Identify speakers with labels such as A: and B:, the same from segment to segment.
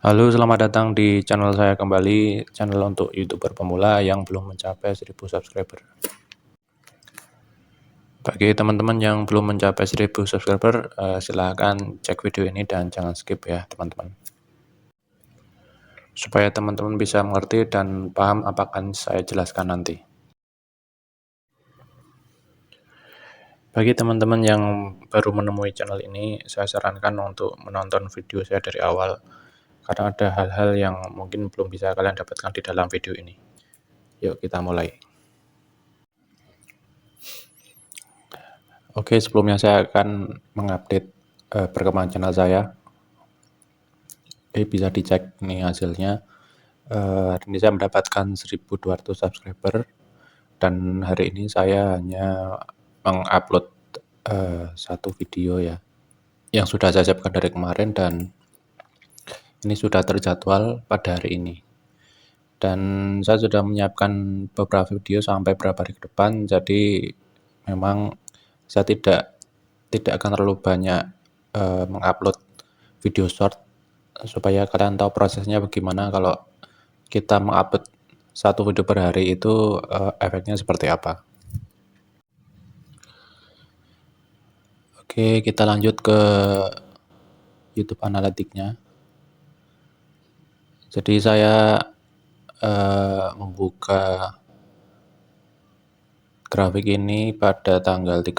A: Halo, selamat datang di channel saya kembali, channel untuk YouTuber pemula yang belum mencapai 1000 subscriber. Bagi teman-teman yang belum mencapai 1000 subscriber, silahkan cek video ini dan jangan skip ya, teman-teman. Supaya teman-teman bisa mengerti dan paham apa akan saya jelaskan nanti. Bagi teman-teman yang baru menemui channel ini, saya sarankan untuk menonton video saya dari awal, karena ada hal-hal yang mungkin belum bisa kalian dapatkan di dalam video ini. Yuk kita mulai. Oke, sebelumnya saya akan mengupdate perkembangan channel saya. Bisa dicek nih hasilnya. Hari ini saya mendapatkan 1200 subscriber dan hari ini saya hanya mengupload satu video ya, yang sudah saya siapkan dari kemarin dan ini sudah terjadwal pada hari ini. Dan saya sudah menyiapkan beberapa video sampai beberapa hari ke depan, jadi memang saya tidak akan terlalu banyak mengupload video short supaya kalian tahu prosesnya bagaimana kalau kita mengupload satu video per hari itu efeknya seperti apa. Oke, kita lanjut ke YouTube Analytics-nya. Jadi saya membuka grafik ini pada tanggal 30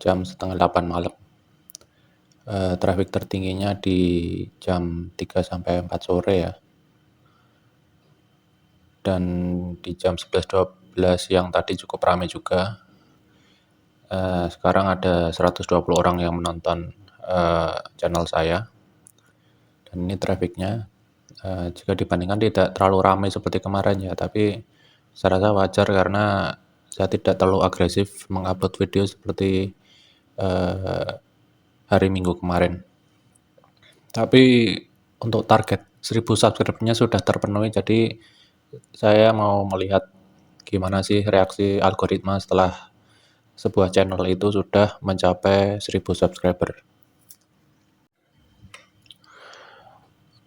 A: jam setengah 8 malam. Traffic tertingginya di jam 3 sampai 4 sore ya. Dan di jam 11.12 yang tadi cukup ramai juga. Sekarang ada 120 orang yang menonton channel saya. Dan ini trafficnya. Jika dibandingkan tidak terlalu ramai seperti kemarin ya, tapi saya rasa wajar karena saya tidak terlalu agresif mengupload video seperti hari Minggu kemarin. Tapi untuk target 1000 subscribernya sudah terpenuhi, jadi saya mau melihat gimana sih reaksi algoritma setelah sebuah channel itu sudah mencapai 1000 subscriber.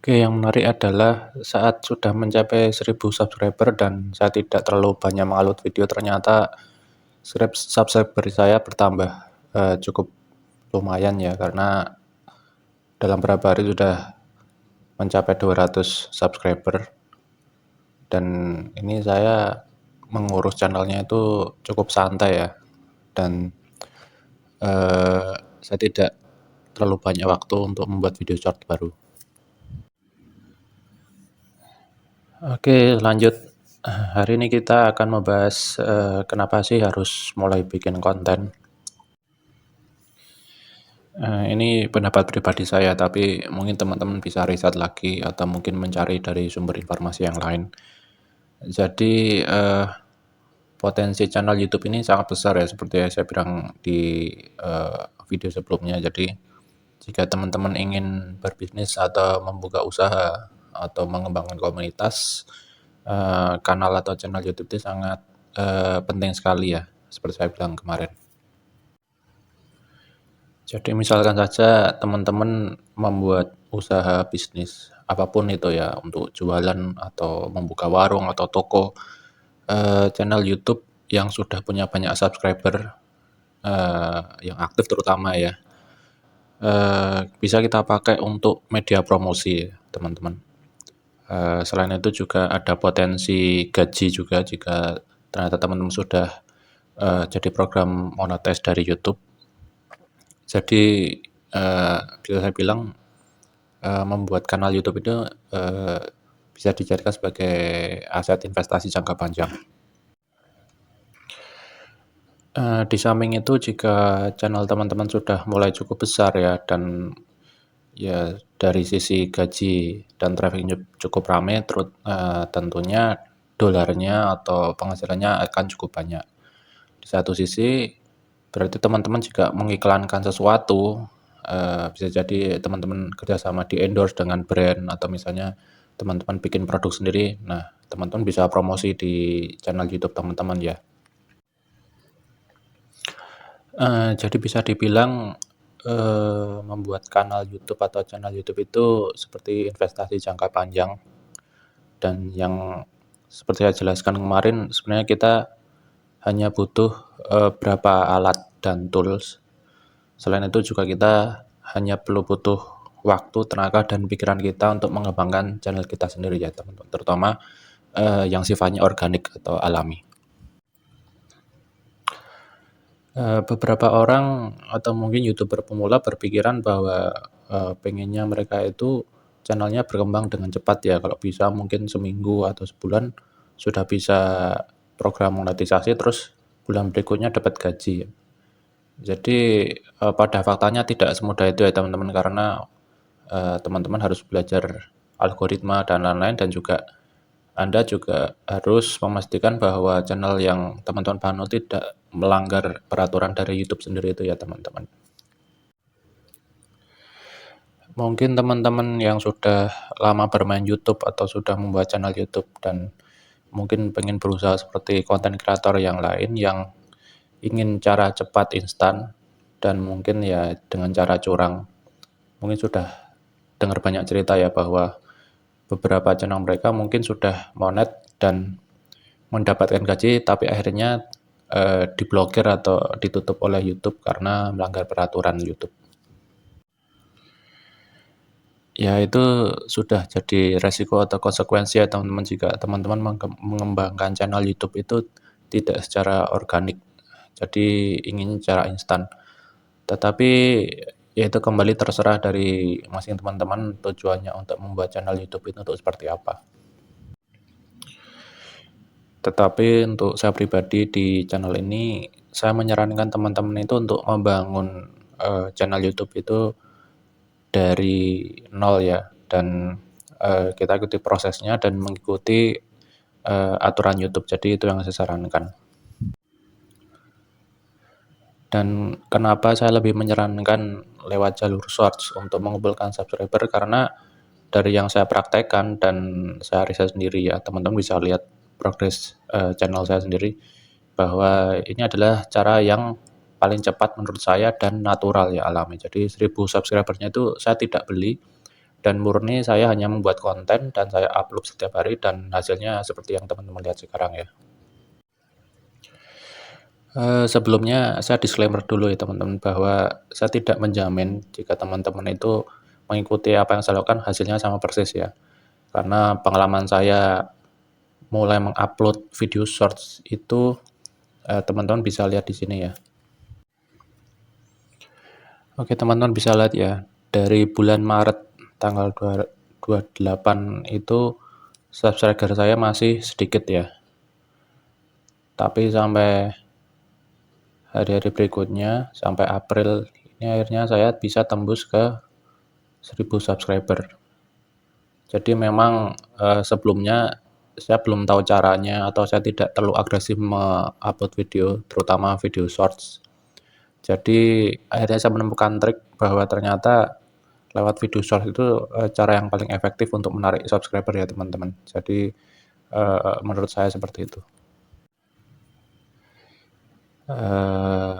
A: Oke, yang menarik adalah saat sudah mencapai 1000 subscriber dan saya tidak terlalu banyak mengupload video, ternyata subscriber saya bertambah cukup lumayan ya, karena dalam beberapa hari sudah mencapai 200 subscriber. Dan ini saya mengurus channelnya itu cukup santai ya, dan saya tidak terlalu banyak waktu untuk membuat video short baru. Oke, lanjut. Hari ini kita akan membahas kenapa sih harus mulai bikin konten. Ini pendapat pribadi saya, tapi mungkin teman-teman bisa riset lagi atau mungkin mencari dari sumber informasi yang lain. Jadi potensi channel YouTube ini sangat besar ya, seperti yang saya bilang di video sebelumnya. Jadi jika teman-teman ingin berbisnis atau membuka usaha atau mengembangkan komunitas, kanal atau channel YouTube itu sangat penting sekali ya, seperti saya bilang kemarin. Jadi misalkan saja teman-teman membuat usaha bisnis apapun itu ya, untuk jualan atau membuka warung atau toko, channel YouTube yang sudah punya banyak subscriber yang aktif terutama ya, bisa kita pakai untuk media promosi teman-teman. Selain itu juga ada potensi gaji juga jika ternyata teman-teman sudah jadi program monetize dari YouTube. Jadi bisa saya bilang membuat kanal YouTube itu bisa dijadikan sebagai aset investasi jangka panjang. Di samping itu jika channel teman-teman sudah mulai cukup besar ya, dan ya dari sisi gaji dan trafficnya cukup ramai, tentunya dolarnya atau penghasilannya akan cukup banyak. Di satu sisi berarti teman-teman juga mengiklankan sesuatu, bisa jadi teman-teman kerjasama di endorse dengan brand atau misalnya teman-teman bikin produk sendiri. Nah, teman-teman bisa promosi di channel YouTube teman-teman ya. Jadi bisa dibilang membuat kanal YouTube atau channel YouTube itu seperti investasi jangka panjang, dan yang seperti saya jelaskan kemarin, sebenarnya kita hanya butuh, berapa alat dan tools. Selain itu juga kita hanya perlu butuh waktu, tenaga, dan pikiran kita untuk mengembangkan channel kita sendiri ya teman-teman, terutama, yang sifatnya organik atau alami. Beberapa orang atau mungkin YouTuber pemula berpikiran bahwa, pengennya mereka itu channelnya berkembang dengan cepat ya, kalau bisa mungkin seminggu atau sebulan sudah bisa program monetisasi, terus bulan berikutnya dapat gaji. Jadi, pada faktanya tidak semudah itu ya teman-teman, karena, teman-teman harus belajar algoritma dan lain-lain, dan juga Anda juga harus memastikan bahwa channel yang teman-teman bangun tidak melanggar peraturan dari YouTube sendiri itu ya teman-teman. Mungkin teman-teman yang sudah lama bermain YouTube atau sudah membuat channel YouTube dan mungkin pengen berusaha seperti konten kreator yang lain yang ingin cara cepat instan dan mungkin ya dengan cara curang. Mungkin sudah dengar banyak cerita ya bahwa beberapa channel mereka mungkin sudah monet dan mendapatkan gaji, tapi akhirnya diblokir atau ditutup oleh YouTube karena melanggar peraturan YouTube. Ya itu sudah jadi resiko atau konsekuensi ya teman-teman, jika teman-teman mengembangkan channel YouTube itu tidak secara organik, jadi ingin secara instan. Tetapi ya itu kembali terserah dari masing teman-teman tujuannya untuk membuat channel YouTube itu untuk seperti apa. Tetapi untuk saya pribadi di channel ini, saya menyarankan teman-teman itu untuk membangun channel YouTube itu dari nol ya, dan kita ikuti prosesnya dan mengikuti aturan YouTube. Jadi itu yang saya sarankan. Dan kenapa saya lebih menyarankan lewat jalur Shorts untuk mengumpulkan subscriber, karena dari yang saya praktekkan dan saya riset sendiri ya, teman-teman bisa lihat progres channel saya sendiri, bahwa ini adalah cara yang paling cepat menurut saya dan natural ya, alami. Jadi 1000 subscribernya itu saya tidak beli, dan murni saya hanya membuat konten dan saya upload setiap hari, dan hasilnya seperti yang teman-teman lihat sekarang ya. Sebelumnya saya disclaimer dulu ya teman-teman, bahwa saya tidak menjamin jika teman-teman itu mengikuti apa yang saya lakukan hasilnya sama persis ya. Karena pengalaman saya mulai mengupload video shorts itu, teman-teman bisa lihat di sini ya. Oke, teman-teman bisa lihat ya, dari bulan Maret tanggal 28 itu subscriber saya masih sedikit ya. Tapi sampai hari-hari berikutnya, sampai April ini akhirnya saya bisa tembus ke 1000 subscriber. Jadi memang sebelumnya saya belum tahu caranya, atau saya tidak terlalu agresif mengupload video, terutama video shorts. Jadi akhirnya saya menemukan trik bahwa ternyata lewat video shorts itu cara yang paling efektif untuk menarik subscriber ya teman-teman. Jadi menurut saya seperti itu.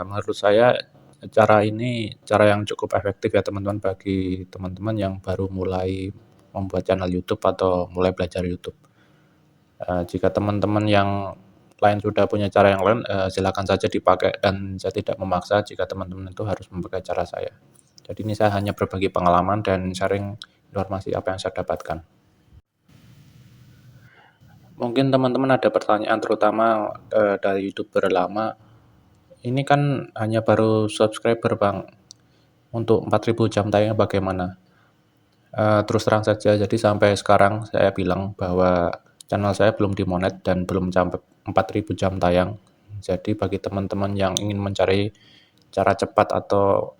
A: Menurut saya cara ini cara yang cukup efektif ya teman-teman, bagi teman-teman yang baru mulai membuat channel YouTube atau mulai belajar YouTube. Jika teman-teman yang lain sudah punya cara yang lain, silakan saja dipakai, dan saya tidak memaksa jika teman-teman itu harus memakai cara saya. Jadi ini saya hanya berbagi pengalaman dan sharing informasi apa yang saya dapatkan. Mungkin teman-teman ada pertanyaan, terutama dari YouTuber lama. Ini kan hanya baru subscriber Bang, untuk 4000 jam tayang bagaimana? Terus terang saja, jadi sampai sekarang saya bilang bahwa channel saya belum dimonet dan belum sampai 4000 jam tayang. Jadi bagi teman-teman yang ingin mencari cara cepat atau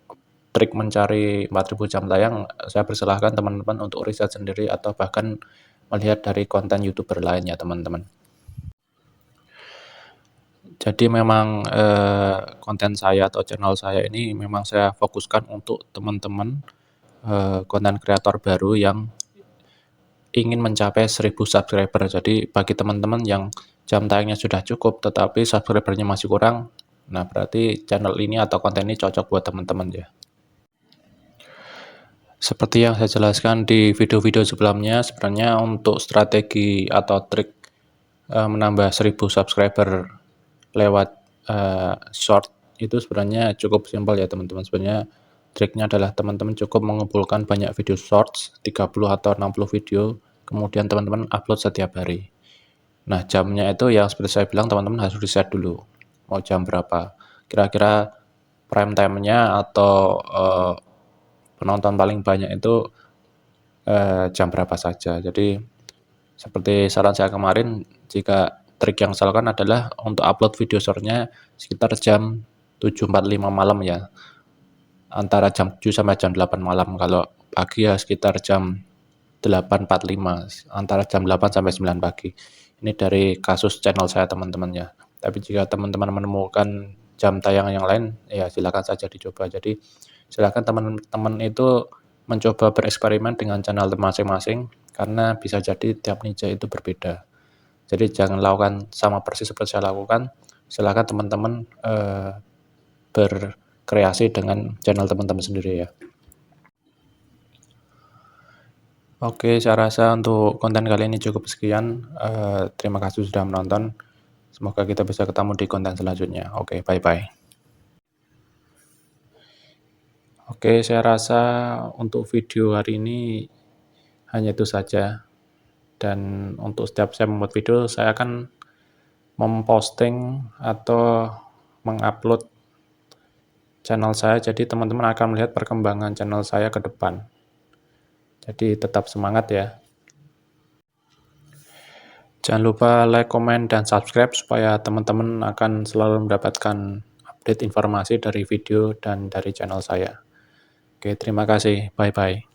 A: trik mencari 4000 jam tayang, saya persilahkan teman-teman untuk riset sendiri atau bahkan melihat dari konten YouTuber lain ya teman-teman. Jadi memang konten saya atau channel saya ini memang saya fokuskan untuk teman-teman konten kreator baru yang ingin mencapai 1000 subscriber. Jadi bagi teman-teman yang jam tayangnya sudah cukup tetapi subscribernya masih kurang, nah berarti channel ini atau konten ini cocok buat teman-teman ya. Seperti yang saya jelaskan di video-video sebelumnya, sebenarnya untuk strategi atau trik menambah 1000 subscriber lewat short itu sebenarnya cukup simpel ya teman-teman. Sebenarnya triknya adalah teman-teman cukup mengumpulkan banyak video shorts, 30 atau 60 video, kemudian teman-teman upload setiap hari. Nah, jamnya itu yang seperti saya bilang teman-teman harus riset dulu, mau jam berapa. Kira-kira prime time-nya atau penonton paling banyak itu jam berapa saja. Jadi seperti saran saya kemarin, jika trik yang saya lakukan adalah untuk upload video short-nya sekitar jam 7.45 malam ya, antara jam 7 sampai jam 8 malam. Kalau pagi ya sekitar jam 8.45, antara jam 8 sampai 9 pagi. Ini dari kasus channel saya teman-teman ya. Tapi jika teman-teman menemukan jam tayang yang lain, ya silakan saja dicoba. Jadi silakan teman-teman itu mencoba bereksperimen dengan channel masing-masing, karena bisa jadi tiap ninja itu berbeda. Jadi jangan lakukan sama persis seperti saya lakukan, silakan teman-teman berkreasi dengan channel teman-teman sendiri ya. Oke, saya rasa untuk konten kali ini cukup sekian. Terima kasih sudah menonton. Semoga kita bisa ketemu di konten selanjutnya. Oke, bye-bye. Oke, saya rasa untuk video hari ini hanya itu saja. Dan untuk setiap saya membuat video, saya akan memposting atau mengupload channel saya. Jadi teman-teman akan melihat perkembangan channel saya ke depan. Jadi tetap semangat ya. Jangan lupa like, komen, dan subscribe supaya teman-teman akan selalu mendapatkan update informasi dari video dan dari channel saya. Oke, terima kasih. Bye-bye.